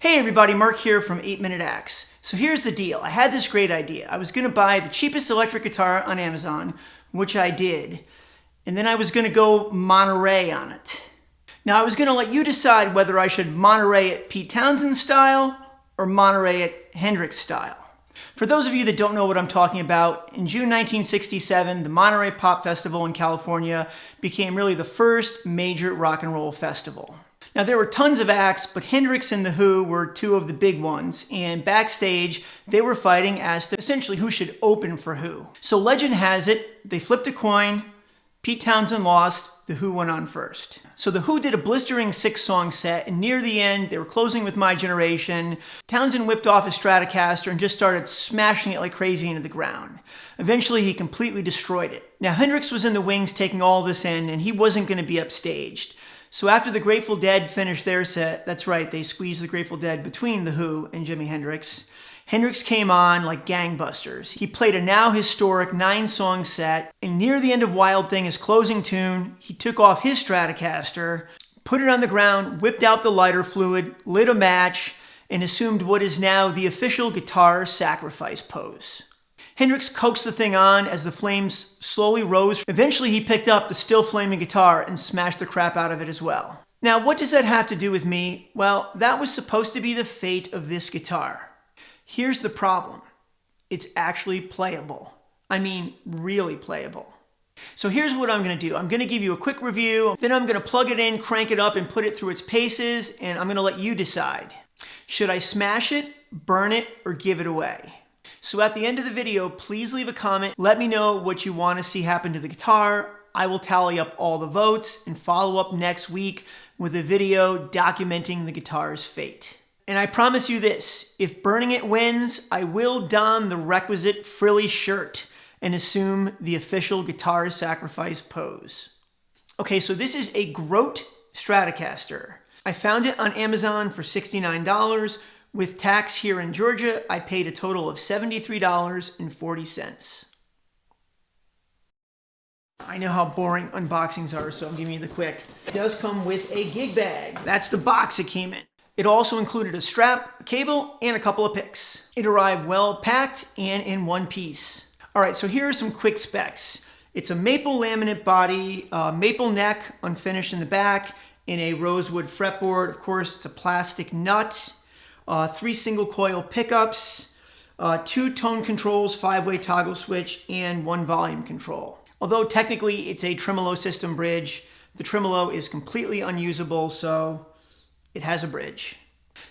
Hey everybody, Mark here from 8 Minute Axe. So here's the deal. I had this great idea. I was going to buy the cheapest electric guitar on Amazon, which I did, and then I was going to go Monterey on it. Now I was going to let you decide whether I should Monterey it Pete Townshend style or Monterey it Hendrix style. For those of you that don't know what I'm talking about, in June 1967, the Monterey Pop Festival in California became really the first major rock and roll festival. Now, there were tons of acts, but Hendrix and The Who were two of the big ones, and backstage, they were fighting as to essentially who should open for who. So legend has it, they flipped a coin, Pete Townshend lost, The Who went on first. So The Who did a blistering 6-song set, and near the end, they were closing with My Generation. Townshend whipped off his Stratocaster and just started smashing it like crazy into the ground. Eventually, he completely destroyed it. Now, Hendrix was in the wings taking all this in, and he wasn't going to be upstaged. So after the Grateful Dead finished their set, that's right, they squeezed the Grateful Dead between The Who and Jimi Hendrix. Hendrix came on like gangbusters. He played a now historic 9-song set, and near the end of Wild Thing, his closing tune, he took off his Stratocaster, put it on the ground, whipped out the lighter fluid, lit a match, and assumed what is now the official guitar sacrifice pose. Hendrix coaxed the thing on as the flames slowly rose. Eventually, he picked up the still flaming guitar and smashed the crap out of it as well. Now, what does that have to do with me? Well, that was supposed to be the fate of this guitar. Here's the problem. It's actually playable. I mean, really playable. So here's what I'm going to do. I'm going to give you a quick review, then I'm going to plug it in, crank it up, and put it through its paces, and I'm going to let you decide. Should I smash it, burn it, or give it away? So at the end of the video, please leave a comment. Let me know what you want to see happen to the guitar. I will tally up all the votes and follow up next week with a video documenting the guitar's fate. And I promise you this, if burning it wins, I will don the requisite frilly shirt and assume the official guitar sacrifice pose. Okay, so this is a Grote Stratocaster. I found it on Amazon for $69. With tax here in Georgia, I paid a total of $73.40. I know how boring unboxings are, so I'm giving you the quick. It does come with a gig bag. That's the box it came in. It also included a strap, a cable, and a couple of picks. It arrived well packed and in one piece. All right, so here are some quick specs. It's a maple laminate body, maple neck, unfinished in the back, and a rosewood fretboard. Of course, it's a plastic nut. 3 single coil pickups, 2 tone controls, 5-way toggle switch, and 1 volume control. Although technically it's a tremolo system bridge, the tremolo is completely unusable, so it has a bridge.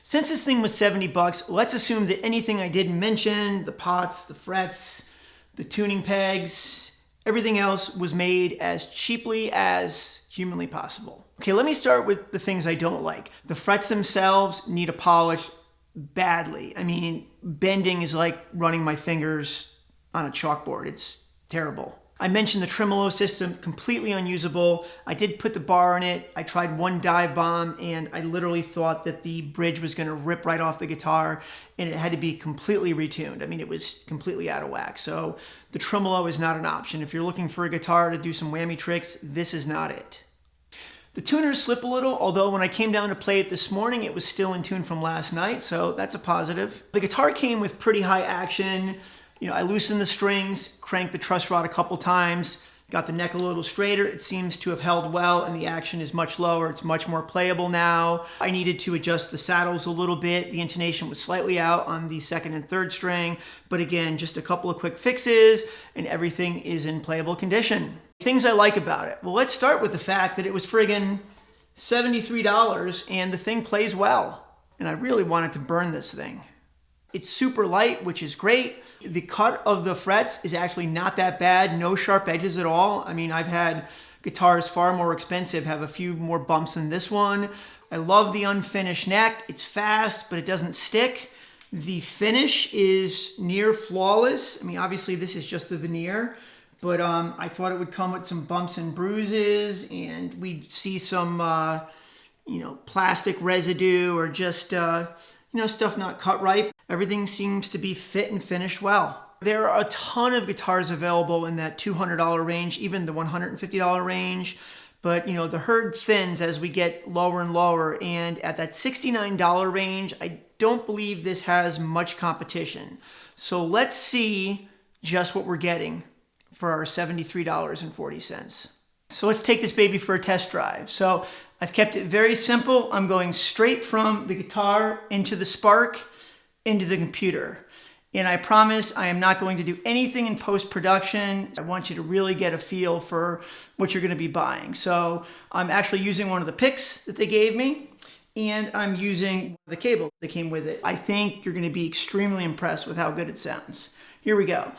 Since this thing was $70, let's assume that anything I didn't mention, the pots, the frets, the tuning pegs, everything else was made as cheaply as humanly possible. Okay, let me start with the things I don't like. The frets themselves need a polish badly. I mean, bending is like running my fingers on a chalkboard. It's terrible. I mentioned the tremolo system, completely unusable. I did put the bar in it. I tried one dive bomb and I literally thought that the bridge was going to rip right off the guitar and it had to be completely retuned. I mean, it was completely out of whack. So the tremolo is not an option. If you're looking for a guitar to do some whammy tricks, this is not it. The tuners slip a little, although when I came down to play it this morning, it was still in tune from last night, so that's a positive. The guitar came with pretty high action. You know, I loosened the strings, cranked the truss rod a couple times, got the neck a little straighter. It seems to have held well, and the action is much lower. It's much more playable now. I needed to adjust the saddles a little bit. The intonation was slightly out on the 2nd and 3rd string, but again, just a couple of quick fixes, and everything is in playable condition. Things I like about it. Well, let's start with the fact that it was friggin' $73 and the thing plays well. And I really wanted to burn this thing. It's super light, which is great. The cut of the frets is actually not that bad. No sharp edges at all. I mean, I've had guitars far more expensive have a few more bumps than this one. I love the unfinished neck. It's fast, but it doesn't stick. The finish is near flawless. I mean, obviously this is just the veneer. But I thought it would come with some bumps and bruises, and we'd see some, plastic residue or just, stuff not cut right. Everything seems to be fit and finished well. There are a ton of guitars available in that $200 range, even the $150 range. But you know, the herd thins as we get lower and lower, and at that $69 range, I don't believe this has much competition. So let's see just what we're getting for our $73.40. So let's take this baby for a test drive. So I've kept it very simple. I'm going straight from the guitar into the Spark, into the computer. And I promise I am not going to do anything in post-production. I want you to really get a feel for what you're going to be buying. So I'm actually using one of the picks that they gave me, and I'm using the cable that came with it. I think you're going to be extremely impressed with how good it sounds. Here we go.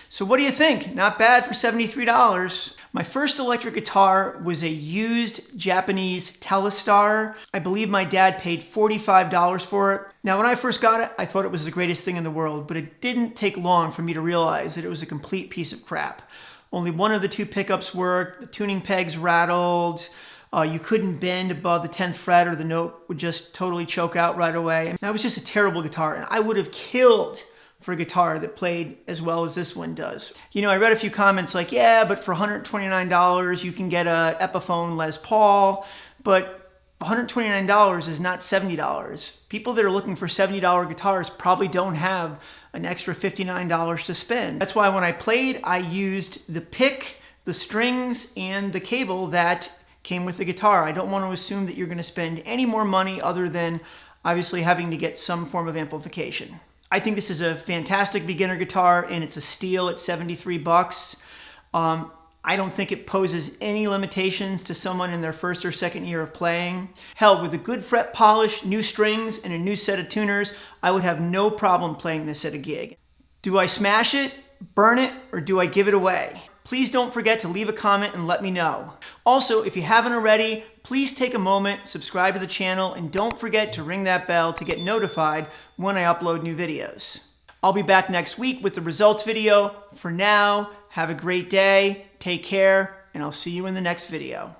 So what do you think? Not bad for $73. My first electric guitar was a used Japanese Telstar. I believe my dad paid $45 for it. Now, when I first got it, I thought it was the greatest thing in the world, but it didn't take long for me to realize that it was a complete piece of crap. Only one of the two pickups worked, the tuning pegs rattled, you couldn't bend above the 10th fret or the note would just totally choke out right away. And that was just a terrible guitar, and I would have killed for a guitar that played as well as this one does. You know, I read a few comments like, yeah, but for $129 you can get a Epiphone Les Paul, but $129 is not $70. People that are looking for $70 guitars probably don't have an extra $59 to spend. That's why when I played, I used the pick, the strings, and the cable that came with the guitar. I don't want to assume that you're going to spend any more money other than obviously having to get some form of amplification. I think this is a fantastic beginner guitar, and it's a steal at 73 bucks. I don't think it poses any limitations to someone in their first or second year of playing. Hell, with a good fret polish, new strings, and a new set of tuners, I would have no problem playing this at a gig. Do I smash it, burn it, or do I give it away? Please don't forget to leave a comment and let me know. Also, if you haven't already, please take a moment, subscribe to the channel, and don't forget to ring that bell to get notified when I upload new videos. I'll be back next week with the results video. For now, have a great day, take care, and I'll see you in the next video.